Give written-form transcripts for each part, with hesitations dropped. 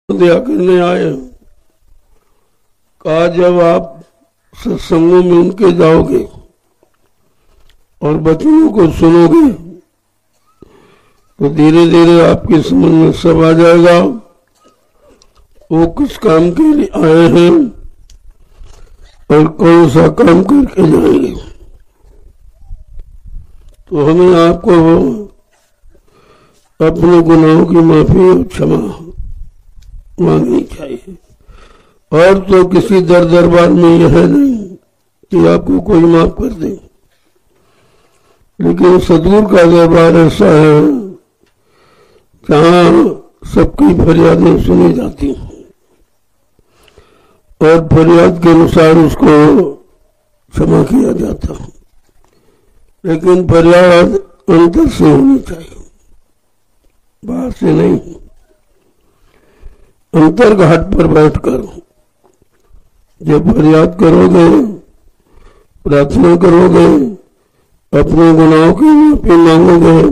दिया करने आए। कहा जब आप सत्संगों में उनके जाओगे और वचनों को सुनोगे तो धीरे धीरे आपकी समझ में सब आ जाएगा वो किस काम के लिए आए हैं और कौन सा काम करके जाएंगे। तो हमें आपको अपने गुनाहों की माफी और क्षमा मांगनी चाहिए। और तो किसी दरबार में यह नहीं कि आपको कोई माफ कर दे, लेकिन सदगुरु का दरबार ऐसा है जहाँ सबकी फरियादें सुनी जाती हैं और फरियाद के अनुसार उसको क्षमा किया जाता है। लेकिन फरियाद अंदर से होनी चाहिए, बाहर से नहीं। अंतर घाट पर बैठकर जब फरियाद करोगे, प्रार्थना करोगे, अपने गुनाहों की माफी मांगोगे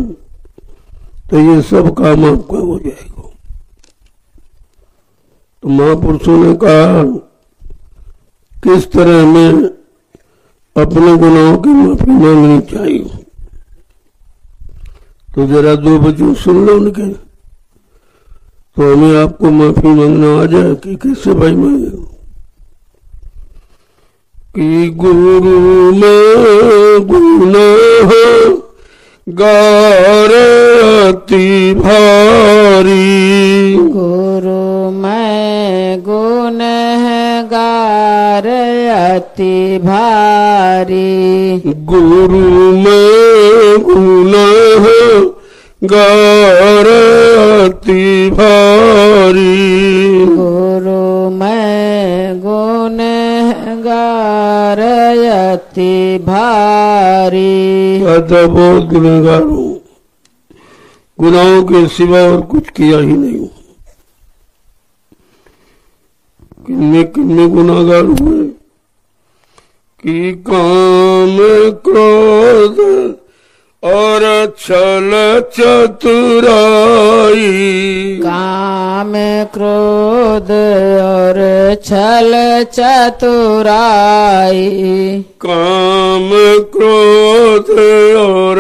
तो ये सब काम आपका हो जाएगा। तो महापुरुषों ने कहा किस तरह हमें अपने गुनाहों की माफी मांगनी चाहिए। तो जरा दो वचन सुन लो उनके, तो हमें आपको माफी मांगना आ जाए कि कैसे भाई मांगे। कि गुरु में गुनाह गार अति भारी, गुरु में गुनाह गार अति भारी, गुरु में गुनाह गार अति भारी, गुरु में गुनाह गार अति भारी। तो बहुत गुनहगार हूँ, गुनाहों के सिवा और कुछ किया ही नहीं हूँ। कितने गुनाहगार हुए कि काम क्रोध और छल चतुराई, काम क्रोध और छल चतुराई, काम क्रोध और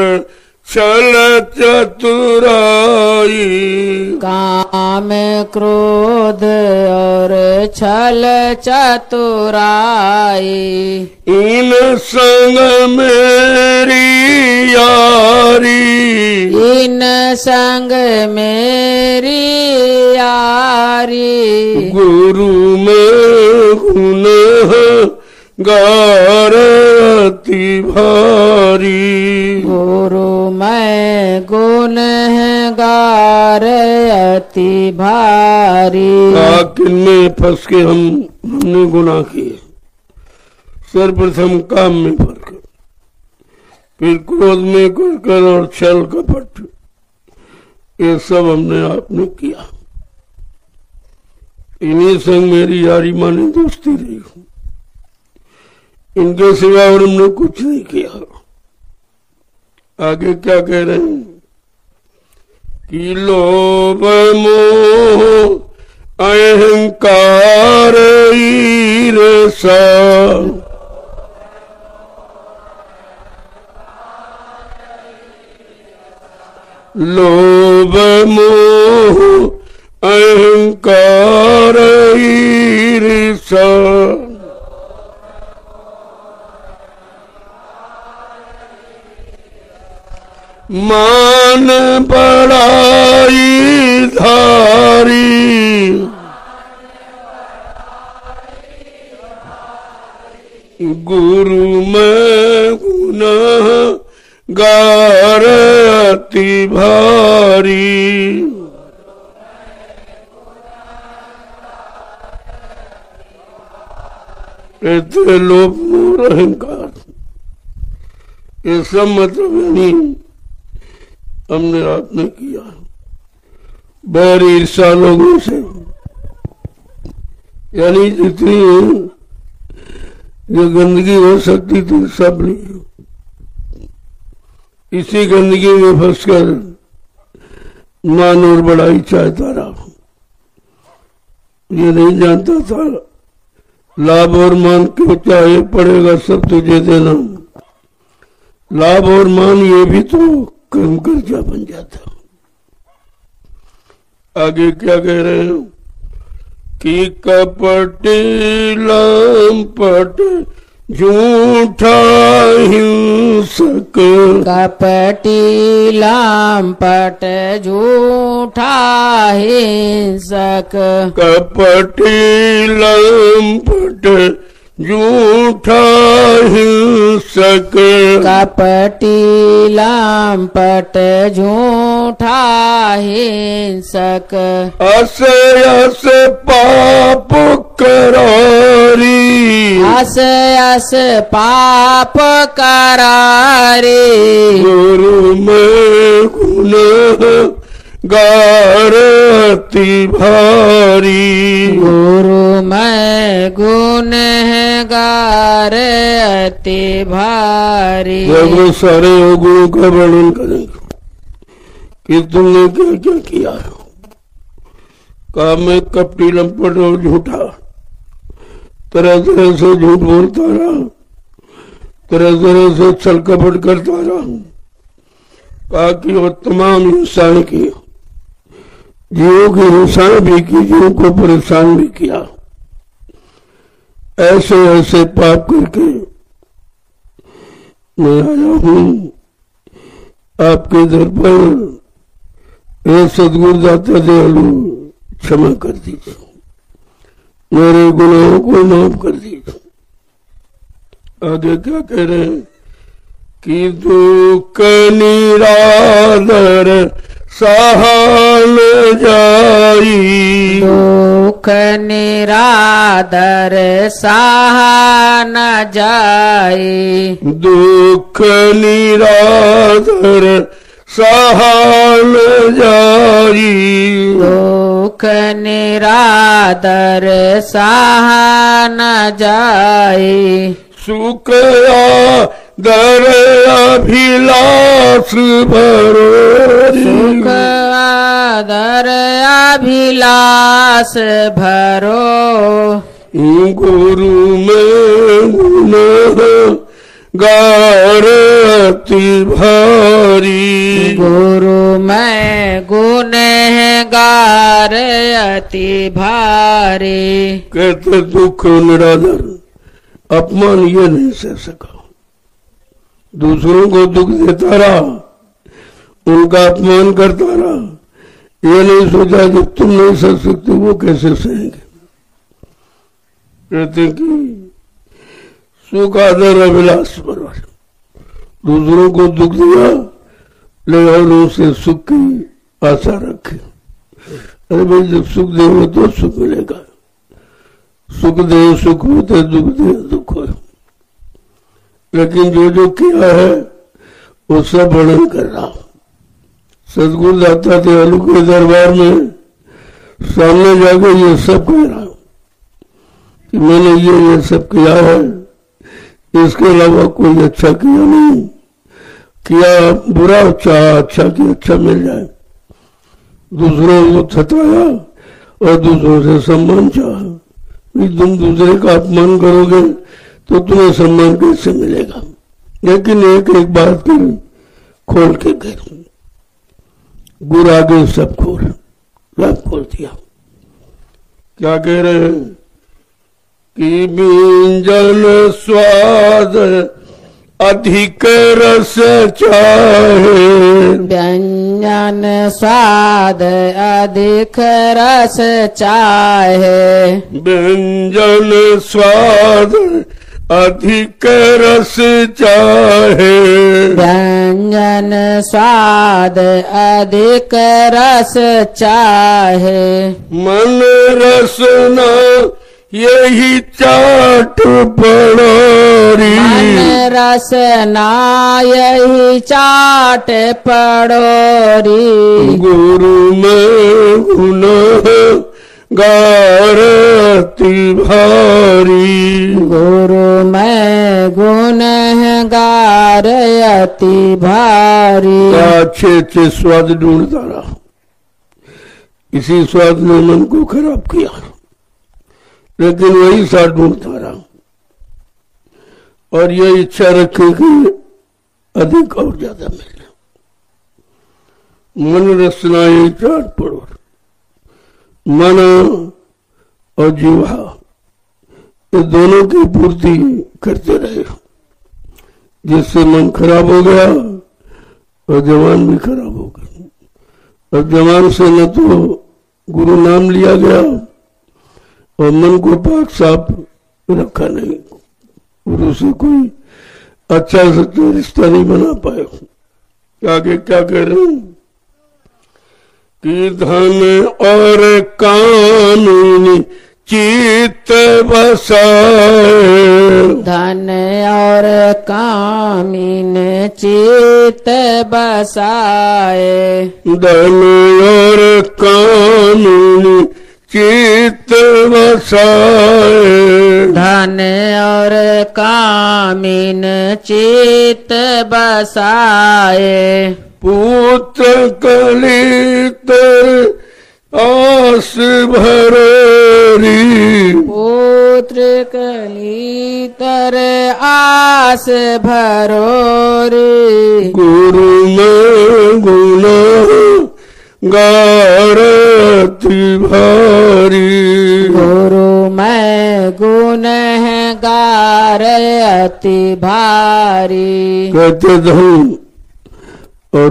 छल चतुराई, काम क्रोध और छल चतुराई। इन संग मेरी यारी, इन संग मेरी यारी, गुरु में गुनाह गार अति भारी, गुरु मैं गुनहगार अति भारी। किन में फंस के हमने गुनाह किए। सर्वप्रथम काम में फंस, फिर क्रोध में कर और छल कपट, ये सब हमने आपने किया। इन्हीं संग मेरी यारी माने दोस्ती रही हूँ, इनके सिवा और हमने कुछ नहीं किया। आगे क्या कह रहे हैं कि लोभ मोह अहंकार ईर्ष्या, लोभ मोह अहंकार ईर्ष्या, मान बड़ाई धारी, गुरु में गुनाह गार अति भारी, ऐसे लोभ मोह अहंकार, ये सब मतलब नहीं हमने आपने किया। बैर ईर्ष्या लोगों से, यानी जितनी जो गंदगी हो सकती थी सब नहीं, इसी गंदगी में फंसकर मान और बड़ाई चाहता रहा। ये नहीं जानता था लाभ और मान क्यों चाहे पड़ेगा सब तुझे देना। लाभ और मान ये भी तो कर्म कर्जा बन जाता। आगे क्या कह रहे हैं कि कपटी लंपट झूठा हिंसक, कपटी लंपट झूठा हिंसक, कपटी लंपट झूठा हिंसक, कपटी लंपट झूठा हिंसक, अस अस पाप करारी, अस अस पाप करारे, गुरु में गुनाह गार अति भारी, गुरु मैं गुनहगार अति भारी। जब वो सारे गुणों का वर्णन करेंगे कि तुमने क्या क्या किया। काम में कपटी लंपट और झूठा, तरह तरह से झूठ बोलता रहा, तरह तरह से छल कपट करता रहा। कहा कि वो तमाम इंसान की जीवों की हिंसा भी की, जीवों को परेशान भी किया। ऐसे ऐसे पाप करके मैं आया हूं आपके दर पर। हे सद्गुरु दाता दयालु, क्षमा कर दीजिए, मेरे गुनाहों को माफ कर दीजिए। आगे क्या कह रहे हैं कि दुख निरादर सहाल जाई, दुख निरादर सहा न जाई, दुख निरादर सहाल जाई, दुख निरादर सहा न जाई, सुख दर अभिलाष भरोरी, सुख आदर अभिलाष भरो, गुरु में गुनाह गार अति भारी, गुरु मैं गुनहगार अति भारी। कहते दुख निरादर अपमान ये नहीं सह सका, दूसरों को दुख देता रहा, उनका अपमान करता रहा। ये नहीं सोचा कि तुम नहीं सह सकते वो कैसे सहेंगे। कहते कि सुख आदर अभिलाष बराबर, दूसरों को दुख दिया ले और उनसे सुख की आशा रखे। अरे भाई जब सुख देंगे तो सुख मिलेगा, सुख दे सुख होते, दुख दे दुख हो। लेकिन जो जो किया है वो सब वर्णन कर रहा। सद्गुरु दाता दयालु के दरबार में सामने जाकर ये सब कह रहा कि मैंने ये सब किया है, इसके अलावा कोई अच्छा किया नहीं। किया बुरा, चाहा अच्छा कि अच्छा मिल जाए, दूसरों को थताया और दूसरों से सम्मान चाहा। तुम दूसरे का अपमान करोगे तो तुम्हें सम्मान कैसे मिलेगा। लेकिन एक एक बात कर खोल के कर, गुरु आगे सब खोल दिया। क्या कह रहे हैं कि व्यंजन स्वाद अधिक रस चाहे, व्यंजन स्वाद अधिक रस चाहे, व्यंजन स्वाद अधिक रस चाहे, व्यंजन स्वाद अधिक रस चाहे, मन रसना यही चाट पड़ोरी, मन रसना यही चाट पड़ोरी, गुरु में गुनाह गार अति भारी, गुरु मैं गुनहगार अति भारी। अच्छे अच्छे स्वाद ढूंढता रहा, इसी स्वाद ने मन को खराब किया। लेकिन वही साथ ढूंढता रहा और ये इच्छा रखे कि अधिक और ज्यादा मिले। मन रसना ये चाट पड़ो, मन और जीवा ये दोनों की पूर्ति करते रहे, जिससे मन खराब हो गया और जवान भी खराब हो गया। और जवान से न तो गुरु नाम लिया गया और मन को पाक साफ रखा नहीं, गुरु से कोई अच्छा सच्चा रिश्ता नहीं बना पाया। आगे क्या कह रहे हैं कि धन और कानूनी चित्त बसाए, धन और कामीन चित्त बसाए, धन और कानूनी चित्त बसाए, धन और कामीन चित्त बसाए, पुत्र कलितर आस भरोरी, पुत्र कलितर आस भरोरी, गुरु में गुण गारती भारी, गुरु मैं गुण है गार अति भारी। कहते धन और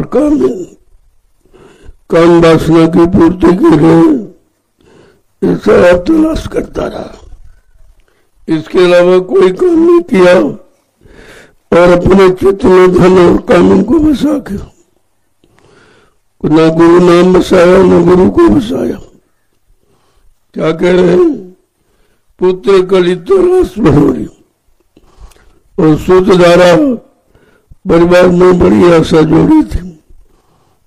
काम वासना की पूर्ति के लिए ऐसा आप तलाश करता रहा, इसके अलावा कोई काम नहीं किया और अपने चित्त में धन और कामन को बसा के न गुरु नाम बसाया न गुरु को बसाया। क्या कह रहे हैं, पुत्र कलित रस भरोरी, और सूत द्वारा परिवार में बड़ी आशा जोड़ी थी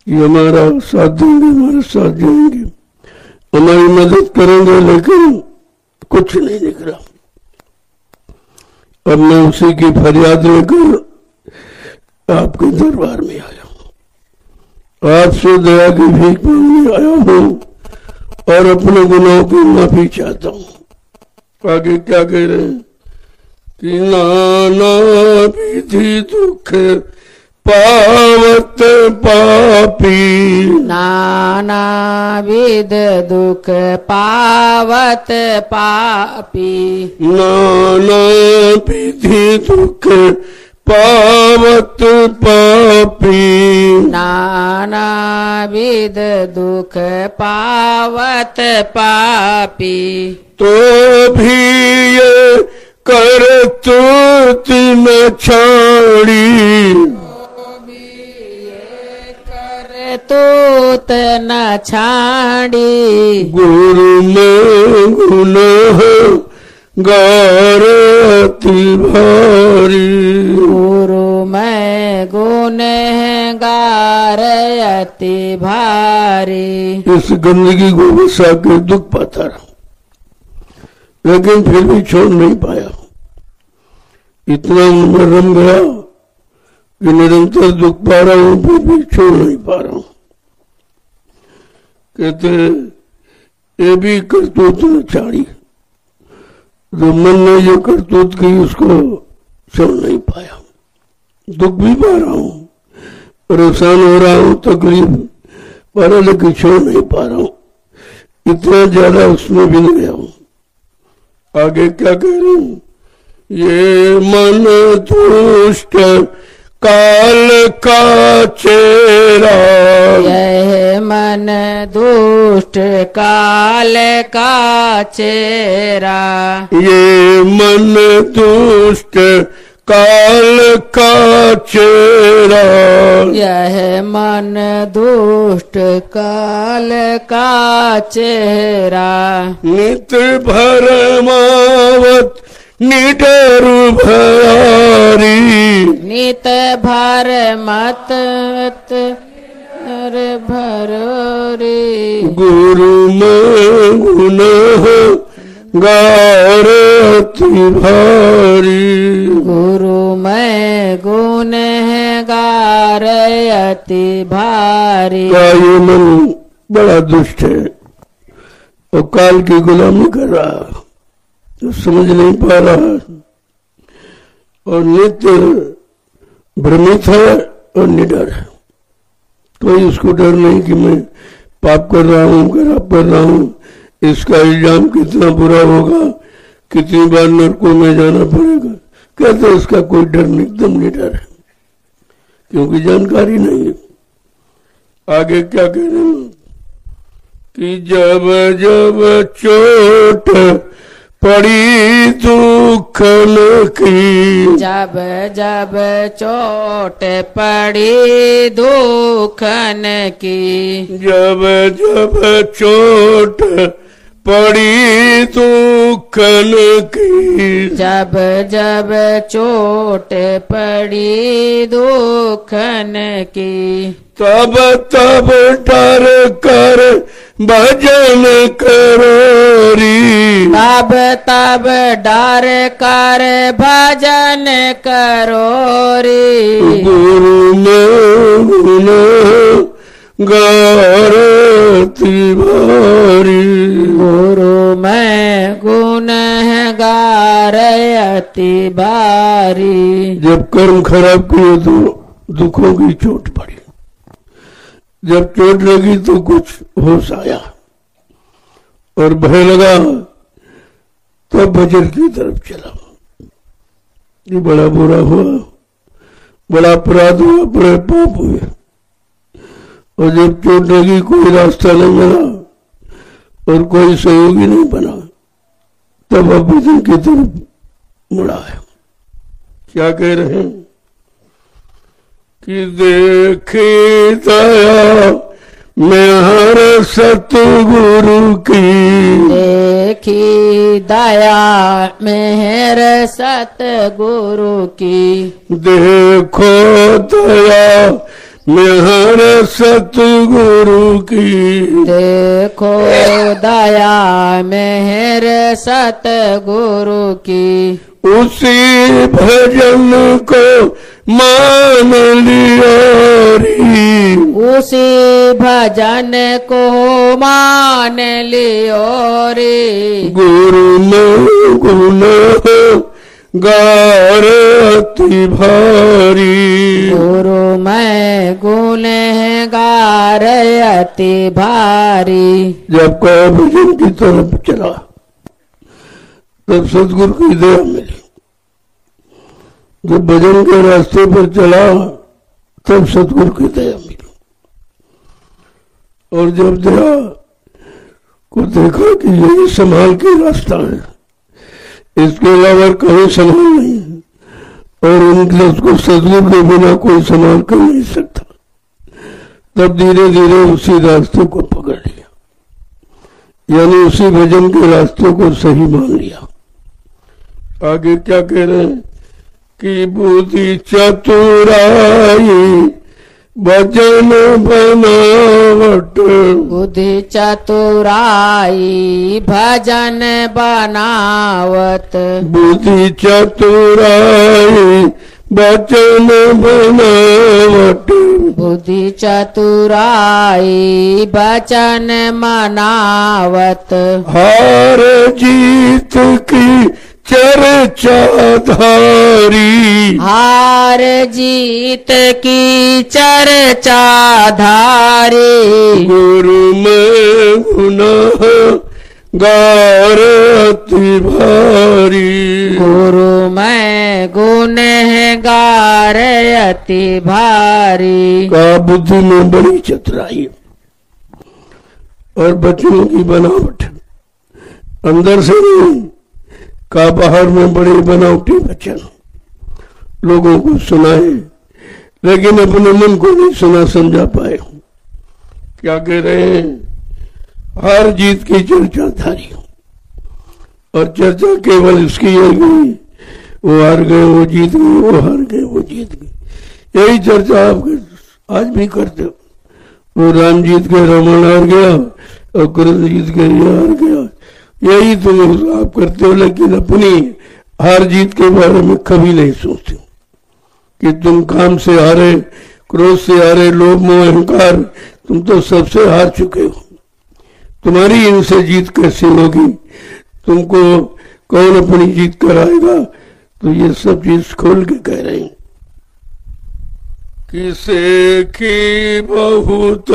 कि हमारा साथ देंगे, हमारे साथ जाएंगे, हमारी मदद करेंगे, लेकिन कुछ नहीं निकला। अब मैं उसी की फरियाद लेकर आपके दरबार में आया हूं, आपसे दया की भीख मांगने आया हूं और अपने गुनाहों की माफी चाहता हूं। आगे क्या कह रहे हैं कि नाना विधि दुख पावत पापी, नाना विध दुख पावत पापी, नाना विधि दुख पावत पापी, नाना विध दुख पावत पापी, तो भी ये करतूत न छाड़ी, तूत न छाड़ी, गुरु में गुण गारती भारी, गुरु में गुण गार अति भारी। इस गंदगी को बसा के दुख पाता रहा, लेकिन फिर भी छोड़ नहीं पाया। इतना उनमें रम गया कि निरंतर दुख पा रहा हूं, फिर भी छोड़ नहीं पा रहा हूं। कहते ये भी करतूत न छाड़ी, जो मन ने जो करतूत की उसको छोड़ नहीं पाया। दुख भी पा रहा हूं, परेशान हो रहा हूं, तकलीफ पा रहा, लेकिन छोड़ नहीं पा रहा हूं। इतना ज्यादा उसमें बिन गया हूं। आगे क्या कह रहे हूं, ये मन दुष्ट काल का चेहरा, यह मन दुष्ट काल का चेहरा, ये मन दुष्ट काल का चेहरा, यह मन दुष्ट काल का चेहरा, नित भरमावत निडर भारी, नित भर मत भरोरी, गुरु में गुण गारती भारी, गुरु में गुण गार अति भारी। क्या ये मन बड़ा दुष्ट है और काल की गुलामी कर रहा, जो समझ नहीं पा रहा है और नित्य भ्रमित है और निडर है। कोई उसको डर नहीं कि मैं पाप कर रहा हूं, खराब कर रहा हूं, इसका इल्जाम कितना बुरा होगा, कितनी बार नरकों में जाना पड़ेगा। कहते इसका कोई डर नहीं, एकदम निडर है, क्योंकि जानकारी नहीं है। आगे क्या कह रहे हैं कि जब जब चोट पड़ी दुखन की, जब जब चोट पड़ी दुखन की, जब जब चोट पड़ी दुखन की, जब जब चोट पड़ी दुखन की, तब तब डर कर भजन करो री, तब तब डर कर भजन करो रे। गुरु में गुण गारती भारी, गुरु में गुण गारती भारी। जब कर्म खराब किए तो दुखों की चोट पड़ी, जब चोट लगी तो कुछ होश आया और भय लगा, तब भजन की तरफ चला। ये बड़ा बुरा हुआ, बड़ा अपराध हुआ, बड़े पाप हुए। और जब चोट लगी कोई रास्ता नहीं मिला और कोई सहयोगी नहीं बना, तब अब भजन की तरफ मुड़ा है। क्या कह रहे हैं कि देखी दया मैं हर सतगुरु की, देखी दया मेहर सतगुरु की, देखो दया मैं हर सतगुरु की, देखो दया मेहर सतगुरु की। उसी भजन को मान लिया री, उसी भजन को मान लियो रे। गुरु में गुण गारती भारी, गुरु में गुण गारती भारी। जब कहा भजन की तरफ चला तब सतगुरु की दया मिली। जब भजन के रास्ते पर चला तब सतगुरु की दया मिली। और जब दया को देखा कि यही संभाल के रास्ता है, इसके अलावा कहीं संभाल नहीं है, और उनके उसको सतगुरु के बिना कोई संभाल कर नहीं सकता, तब धीरे धीरे उसी रास्ते को पकड़ लिया, यानी उसी भजन के रास्ते को सही मान लिया। आगे क्या कह रहे हैं कि बुद्धि चतुराई भजन बनावट, बुद्धि चतुराई भजन बनावत, बुद्धि चतुराई भजन बनावट, बुद्धि चतुराई भजन मनावत। हार जीत की चर्चा धारी, हार जीत की चर्चा धारी। गुरु में गुनाह गारती भारी, गुरु में गुण गार अति भारी। का बुद्धि में बड़ी चतुराई और बच्चों की बनावट, अंदर से नहीं का बाहर में बड़े बनावटी वचन लोगों को सुनाए, लेकिन अपने मन को नहीं सुना समझा पाए। क्या कह रहे हैं, हार जीत की चर्चा धारी, और चर्चा केवल इसकी है कि वो हार गए, वो जीत गए, वो हार गए, वो जीत गए। यही चर्चा आप आज भी करते हो। वो राम जीत गए, रावण हार गया, और कृष्ण जीत गए, ये हार गया। यही तुम आप करते हो, लेकिन अपनी हार जीत के बारे में कभी नहीं सोचते कि तुम काम से हारे, क्रोध से हारे, लोभ मोह अहंकार, तुम तो सबसे हार चुके हो। तुम्हारी इनसे जीत कैसे होगी? तुमको कौन अपनी जीत कराएगा। तो ये सब चीज खोल के कह रहे हैं कि सेखी बहुत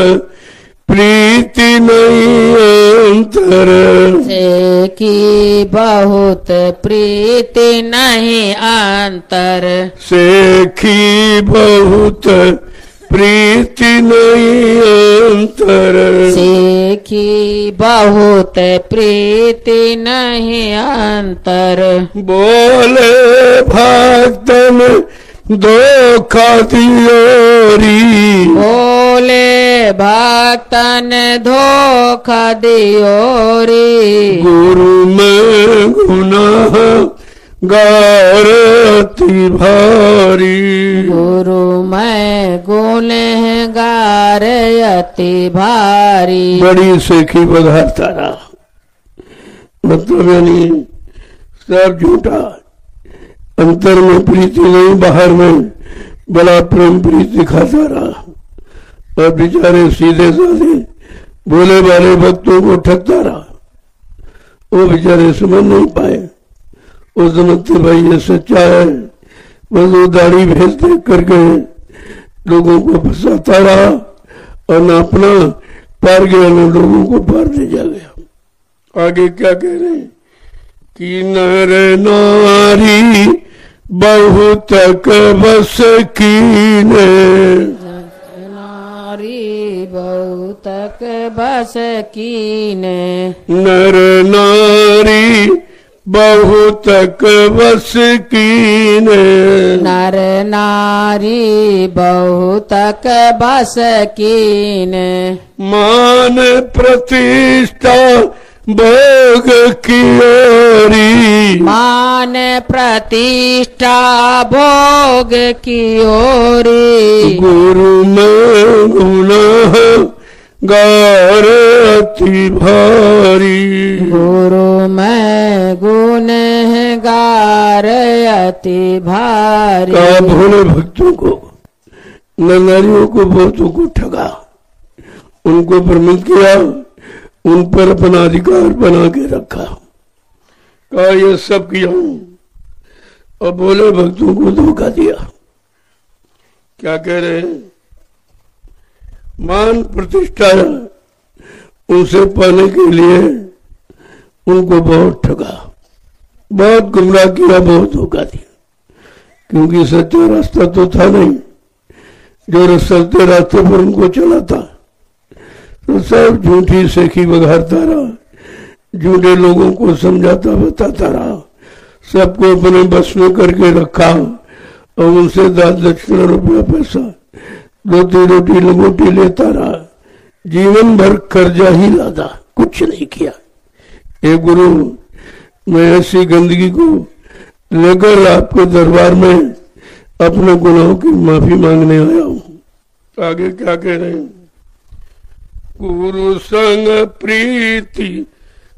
प्रीति नहीं अंतर, सेखी बहुत प्रीति नहीं अंतर, सेखी बहुत प्रीति नहीं अंतर, सेखी बहुत प्रीति नहीं अंतर। बोले भक्तन धोखा दियोरी, बोले भक्तन धोखा दियोरी, गुरु में गुनाह गार अति भारी, गुरु मैं गुनहगार अति भारी। बड़ी सेखी पदार्थ रहा, मतलब यानी सब झूठा, अंतर में प्रीति नहीं, बाहर में बड़ा प्रेम प्रीति दिखाता रहा, और बेचारे सीधे साधे बोले वाले भक्तों को ठगता रहा। वो बेचारे समझ नहीं पाए, वो समझते भाई ये सच्चा है, बस वो दाढ़ी भेज देख करके लोगों को फंसाता रहा, और न अपना पार गया न लोगों को पार ले जा गया। आगे क्या कह रहे हैं कि नर नारी बहुत बस कीने, नारी बहुत बस कीने, नर नारी बहुत बस कीने, नर नारी बहुत बस कीने, मान प्रतिष्ठा भोग की ओरी, मान प्रतिष्ठा भोग की ओरी, गुरु में गुनाह गार अति भारी, गुरु में गुनहगार अति भारी। का भोले भक्तों को न नारियों को बहुतों को ठगा, उनको भ्रमित किया, उन पर अपना अधिकार बना के रखा, कहा ये सब किया हूं, और बोले भक्तों को धोखा दिया। क्या कह रहे हैं, मान प्रतिष्ठा उनसे पाने के लिए उनको बहुत ठगा, बहुत गुमराह किया, बहुत धोखा दिया, क्योंकि सच्चा रास्ता तो था नहीं, जो सच्चे रास्ते पर उनको चलाता तो सब झूठी सेखी बघारता रहा, झूठे लोगों को समझाता बताता रहा, सबको अपने बस में करके रखा, और उनसे दान दक्षिणा रुपया पैसा रोटी रोटी लंगोटी लेता रहा, जीवन भर कर्जा ही लादा, कुछ नहीं किया। ये गुरु, मैं ऐसी गंदगी को लेकर आपके दरबार में अपने गुनाहों की माफी मांगने आया हूं। आगे क्या कह रहे हैं, गुरु संग प्रीति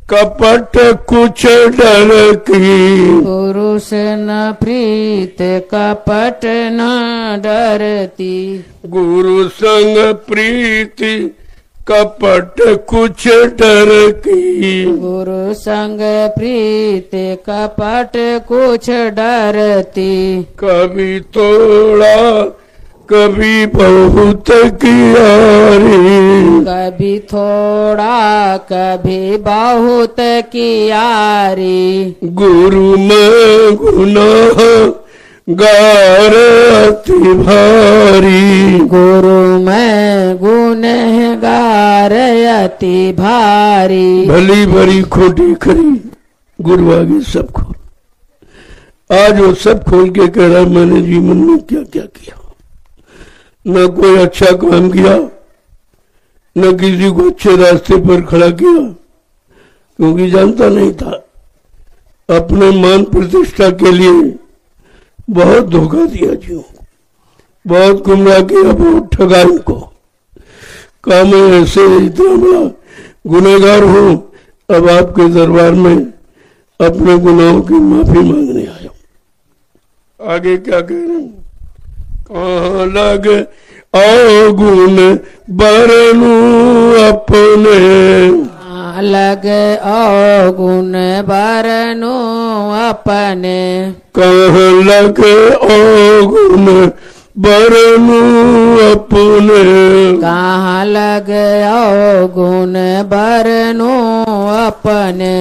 कपट कुछ डर की, गुरु से न प्रीत कपट न डरती, गुरु संग प्रीति कपट कुछ डर की, गुरु संग प्रीत कपट कुछ डरती, कभी थोड़ा कभी बहुत कियारी, कभी थोड़ा कभी बहुत कियारी, गुरु में गुनाह गार अति भारी, गुरु में गुनहगार अति भारी। भली भरी खोटी खरी गुरु आगे सब खोल। आज वो सब खोल के कह रहा मैंने जीवन में क्या क्या किया, न कोई अच्छा काम किया, न किसी को अच्छे रास्ते पर खड़ा किया, क्योंकि जानता नहीं था। अपने मान प्रतिष्ठा के लिए बहुत धोखा दिया जीवों को, बहुत गुमराह किया, बहुत ठगा इनको। कहा मैं ऐसे इतना बड़ा गुनहगार हूं, अब आपके दरबार में अपने गुनाहों की माफी मांगने आया। आगे क्या कह रहे हैं, कहाँ लग अवगुण बरनू अपने, लग अवगुण बरनु अपने कहाँ लगे अवगुण बरनु अपने कहाँ लग अवगुण बरनु अपने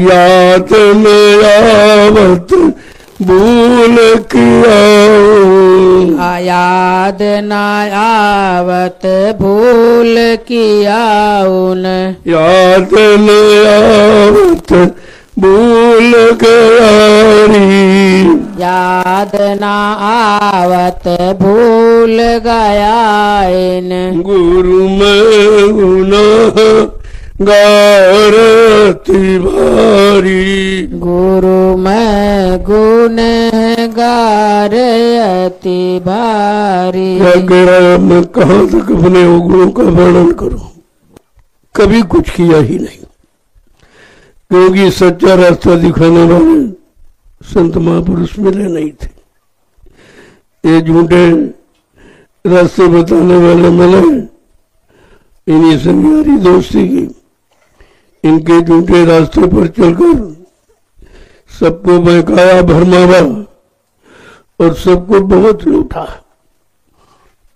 याद में आवत भूल किया याद न आवत भूल किया उन याद में आवत भूल गयारी याद न आवत भूल गया इन गुरु में गुनाह गारती भारी गुरु मैं गुनहगार अति भारी अगर मैं कहाँ तक अपने अवगुणों का वर्णन करूं, कभी कुछ किया ही नहीं, क्योंकि सच्चा रास्ता दिखाने वाले संत महापुरुष मिले नहीं थे। ये झूठे रास्ते बताने वाले मिले, इन्हीं संग दोस्ती की, इनके झूठे रास्ते पर चलकर सबको बहकाया भरमावा और सबको बहुत लूटा,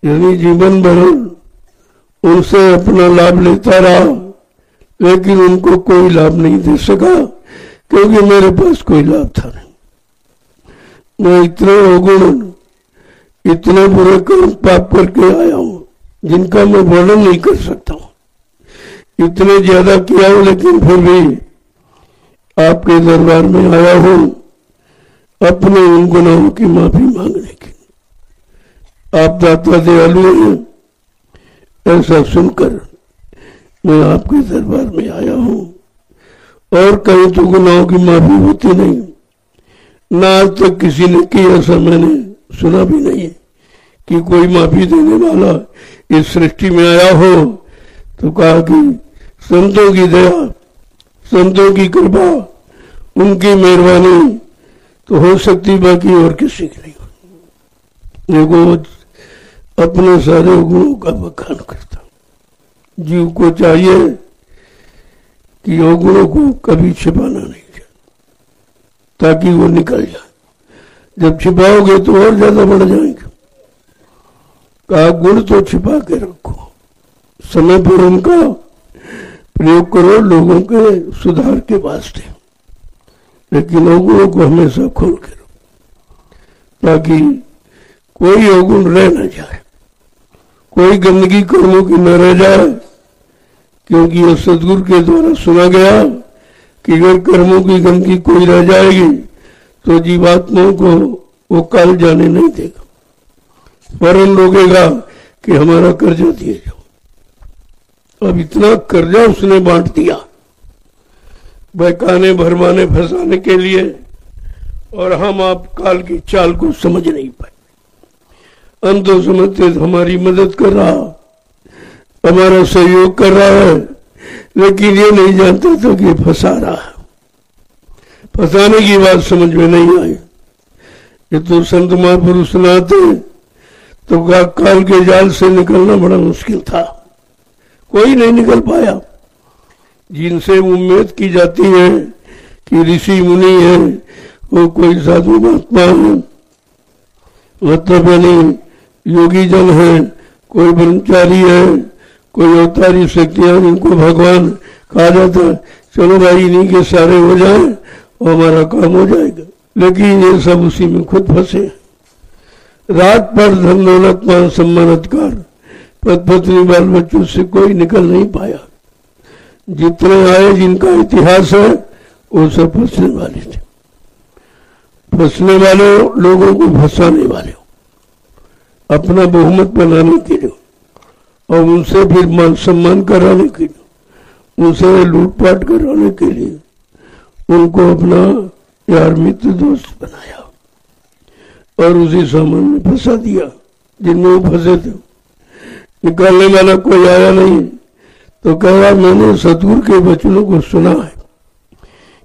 यानी जीवन भर उनसे अपना लाभ लेता रहा, लेकिन उनको कोई लाभ नहीं दे सका, क्योंकि मेरे पास कोई लाभ था नहीं। मैं इतने अवगुण, इतने बुरे कर्म पाप करके आया हूं जिनका मैं वर्णन नहीं कर सकता हूं, इतने ज्यादा किया हूं, लेकिन फिर भी आपके दरबार में आया हूं अपने उन गुनाहों की माफी मांगने की। आप दाता दयालु हैं, ऐसा सुनकर मैं आपके दरबार में आया हूं। और कहीं तो गुनाहों की माफी होती नहीं, ना आज तक किसी ने की, ऐसा मैंने सुना भी नहीं कि कोई माफी देने वाला इस सृष्टि में आया हो। तो कहा कि संतों की दया, संतों की कृपा, उनकी मेहरबानी तो हो सकती, बाकी और किसी की नहीं हो। देखो, अपने सारे गुणों का बखान करता। जीव को चाहिए कि अवगुणों को कभी छिपाना नहीं चाहिए, ताकि वो निकल जाए। जब छिपाओगे तो और ज्यादा बढ़ जाएंगे। कहा गुण तो छिपा के रखो, समय पर उनका प्रयोग करो लोगों के सुधार के वास्ते, लेकिन अवगुणों को हमेशा खोल के रखो, ताकि कोई अवगुण रह न जाए, कोई गंदगी कर्मों की न रह जाए। क्योंकि यह सदगुरु के द्वारा सुना गया कि अगर कर्मों की गंदगी कोई रह जाएगी तो जीवात्माओं को वो काल जाने नहीं देगा, वरन रोकेगा कि हमारा कर्जा दिए जाओ। अब इतना कर्जा उसने बांट दिया बहकाने, भरमाने, फंसाने के लिए, और हम आप काल की चाल को समझ नहीं पाए। हम तो समझते हमारी मदद कर रहा, हमारा सहयोग कर रहा है, लेकिन ये नहीं जानता था कि फंसा रहा है। फंसाने की बात समझ में नहीं आई। ये तो संत महापुरुष न आते तो काल के जाल से निकलना बड़ा मुश्किल था, कोई नहीं निकल पाया। जिनसे उम्मीद की जाती है कि ऋषि मुनि है, वो कोई साधु महात्मा है, मतलब नहीं योगी जन है, कोई ब्रह्मचारी है, कोई अवतारी शक्तियां जिनको भगवान कहा जाता है, चलो भाई इन्हीं के सारे हो जाए और हमारा काम हो जाएगा। लेकिन ये सब उसी में खुद फंसे। रात पर धन दौलत मान सम्मान अधिकार पद पत्नी बाल बच्चों से कोई निकल नहीं पाया। जितने आए जिनका इतिहास है वो सब फंसने वाले थे, फंसने वाले लोगों को फंसाने वाले, अपना बहुमत बनाने के लिए और उनसे फिर मान सम्मान कराने के लिए, उनसे लूटपाट कराने के लिए उनको अपना यार मित्र दोस्त बनाया और उसी सामान में फंसा दिया जिनमें वो फंसे थे। निकालने वाला कोई आया नहीं तो कह रहा मैंने सतगुरु के वचनों को सुना है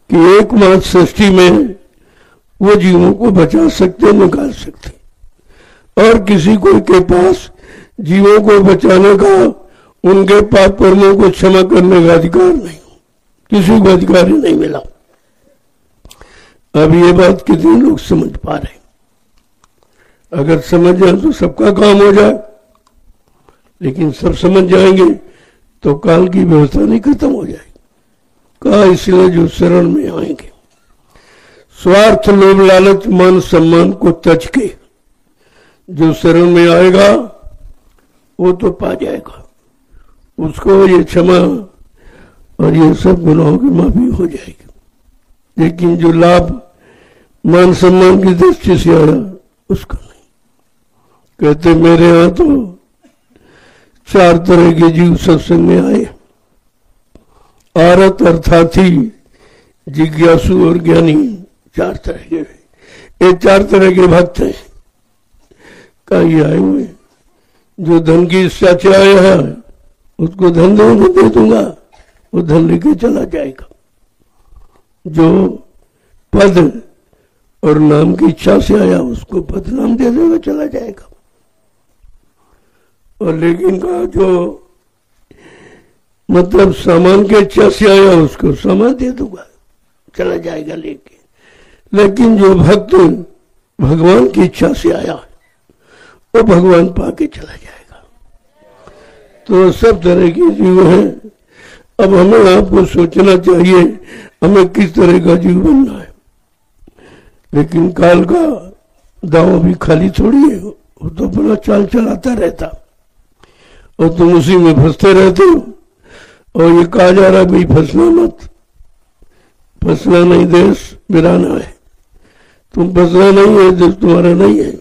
कि एकमात्र सृष्टि में वो जीवों को बचा सकते, निकाल सकते, और किसी को के पास जीवों को बचाने का, उनके पाप कर्मों को क्षमा करने का अधिकार नहीं। किसी को अधिकार ही नहीं मिला। अब ये बात कितने लोग समझ पा रहे हैं? अगर समझ जाए तो सबका काम हो जाए, लेकिन सब समझ जाएंगे तो काल की व्यवस्था नहीं खत्म हो जाएगी। कहा इसलिए जो शरण में आएंगे, स्वार्थ लोभ लालच मान सम्मान को तज के जो शरण में आएगा वो तो पा जाएगा, उसको ये क्षमा और ये सब गुनाहों की माफी हो जाएगी। लेकिन जो लाभ मान सम्मान की दृष्टि से आया उसका नहीं। कहते मेरे यहां तो 4 तरह के जीव सत्संग में आए, आरत अर्थार्थी जिज्ञासु और ज्ञानी, 4 तरह के। ये 4 तरह के भक्त हैं। कहीं आए हुए जो धन की इच्छा से आया है उसको धन दे दूंगा, वो धन लेके चला जाएगा। जो पद और नाम की इच्छा से आया उसको पद नाम दे देगा, चला जाएगा। और लेकिन कहा जो मतलब सामान के इच्छा से आया उसको सामान दे दूंगा, चला जाएगा लेके। लेकिन जो भक्त भगवान की इच्छा से आया वो भगवान पाके चला जाएगा। तो सब तरह के जीव हैं। अब हमें आपको सोचना चाहिए हमें किस तरह का जीव बनना है। लेकिन काल का दाव भी खाली थोड़ी है, वो तो बड़ा चाल चलाता रहता और तुम उसी में फंसते रहते हो। और ये कहा जा रहा भाई फंसना मत, फंसना नहीं देश बिराना है। तुम फंसना नहीं है, देश तुम्हारा नहीं है।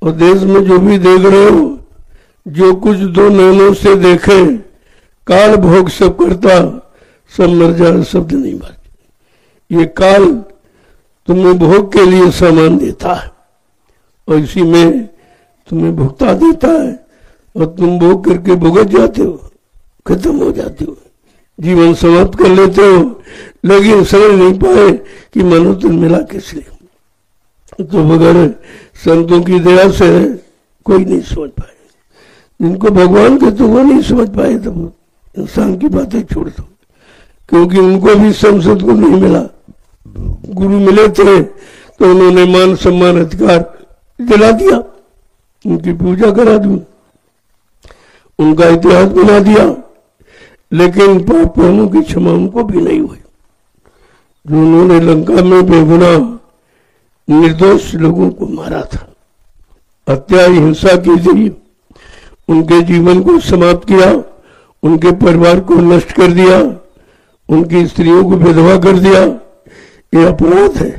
और देश में जो भी देख रहे हो, जो कुछ 2 नैनों से देखे, काल भोग सब करता, सब मर जाए शब्द नहीं मारते। ये काल तुम्हें भोग के लिए सामान देता है और इसी में तुम्हें भुगता देता है और तुम भोग करके भुगत जाते हो, खत्म हो जाते हो, जीवन समाप्त कर लेते हो। लेकिन समझ नहीं पाए कि मनो तुम मिला किस लिए। तो बगैर संतों की दया से कोई नहीं समझ पाए। जिनको भगवान के तो वो नहीं समझ पाए, तो इंसान की बातें छोड़ दो, क्योंकि उनको भी संसद को नहीं मिला। गुरु मिले थे तो उन्होंने मान सम्मान अधिकार दिला दिया, उनकी पूजा करा दी, उनका इतिहास बना दिया। लेकिन पाप कर्मों की क्षमा उनको भी नहीं हुई। जो उन्होंने लंका में बेगुनाह निर्दोष लोगों को मारा था, हत्या हिंसा की थी, उनके जीवन को समाप्त किया, उनके परिवार को नष्ट कर दिया, उनकी स्त्रियों को विधवा कर दिया, ये अपराध है।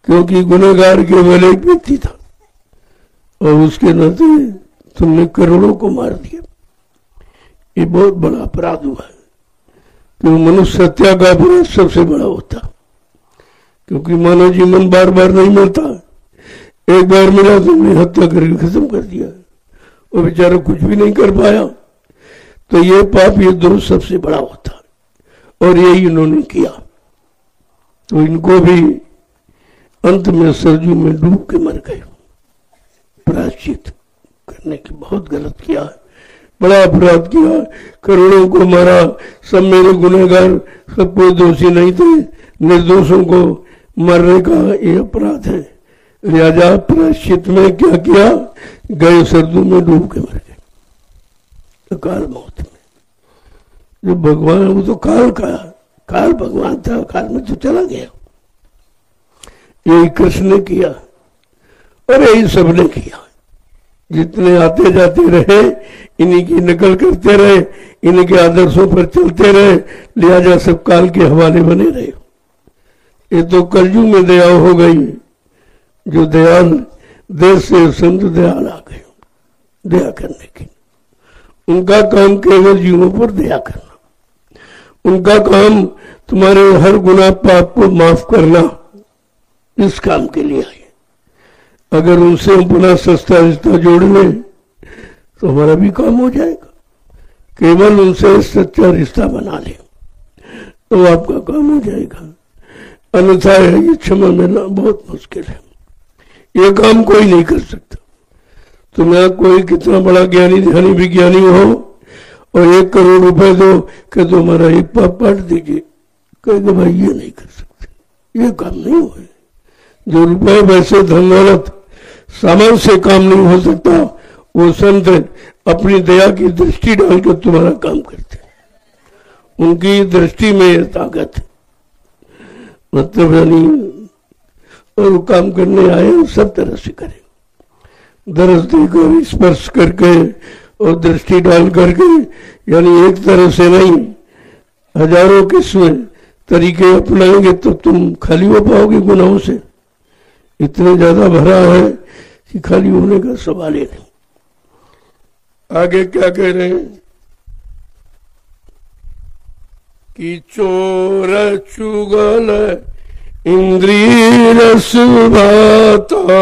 क्योंकि गुनहगार केवल एक व्यक्ति था और उसके नाते तुमने करोड़ों को मार दिया। ये बहुत बड़ा अपराध हुआ है। क्योंकि मनुष्य हत्या का अपराध सबसे बड़ा होता, क्योंकि मानव जीवन बार बार नहीं मिलता। एक बार मिला तुमने हत्या करके खत्म कर दिया, वो बेचारा कुछ भी नहीं कर पाया। तो ये पाप, ये दोष सबसे बड़ा होता है और यही इन्होंने किया। तो इनको भी अंत में सरजू में डूब के मर गए। प्रायश्चित करने की बहुत गलत किया, बड़ा अपराध किया, करोड़ों को मारा। सब मेरे गुनहगार, सब कोई दोषी नहीं थे, निर्दोषों को मरने का ये अपराध है। लिहाजा प्रायश्चित में क्या किया, गए सरजू में डूब के मर गए अकाल मौत में। जो भगवान है वो तो काल का, काल भगवान था, काल में तो चला गया। यही कृष्ण ने किया और यही सबने किया। जितने आते जाते रहे इन्हीं की नकल करते रहे, इन्हीं के आदर्शों पर चलते रहे, लिहाजा सब काल के हवाले बने रहे। ये तो कलयुग में दया हो गई। जो दयाल देश से संत दयाल आ गए दया करने की। उनका काम केवल जीवों पर दया करना, उनका काम तुम्हारे हर गुनाह पाप को माफ करना, इस काम के लिए आए। अगर उनसे अपना सस्ता रिश्ता जोड़ लें तो हमारा भी काम हो जाएगा। केवल उनसे सच्चा रिश्ता बना लें तो आपका काम हो जाएगा। अन्यथा ये क्षमा मिलना बहुत मुश्किल है। ये काम कोई नहीं कर सकता। तुम्हें कोई कितना बड़ा ज्ञानी ध्यानी विज्ञानी हो और 1 करोड़ रुपए दो कि तुम्हारा एक पाप पाट दीजिए, कहेंगे भाई ये नहीं कर सकते, ये काम नहीं हो। जो रुपए वैसे धन दौलत सामान से काम नहीं हो सकता, वो संत अपनी दया की दृष्टि डालकर तुम्हारा काम करते हैं। उनकी दृष्टि में ये ताकत है, मतलब नहीं। और वो काम करने आए सब तरह से करें, दरस देकर, स्पर्श करके और दृष्टि डाल करके, यानी एक तरह से नहीं, हजारों किस्म तरीके अपनाएंगे तो तुम खाली हो पाओगे गुनाहों से। इतने ज्यादा भरा है कि खाली होने का सवाल ही नहीं। आगे क्या कह रहे हैं कि चोर चुगल इंद्रिय रस भाता,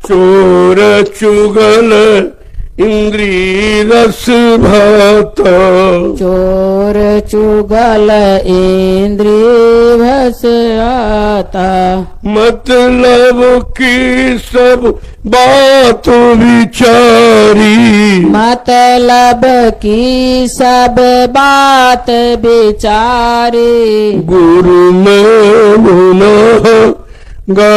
चोर चुगल इंद्रिय रस भाता, चोर चुगल इंद्रिय भस आता, मतलब की सब बात विचारी, मतलब की सब बात विचारी, गुरु में गुनाह गा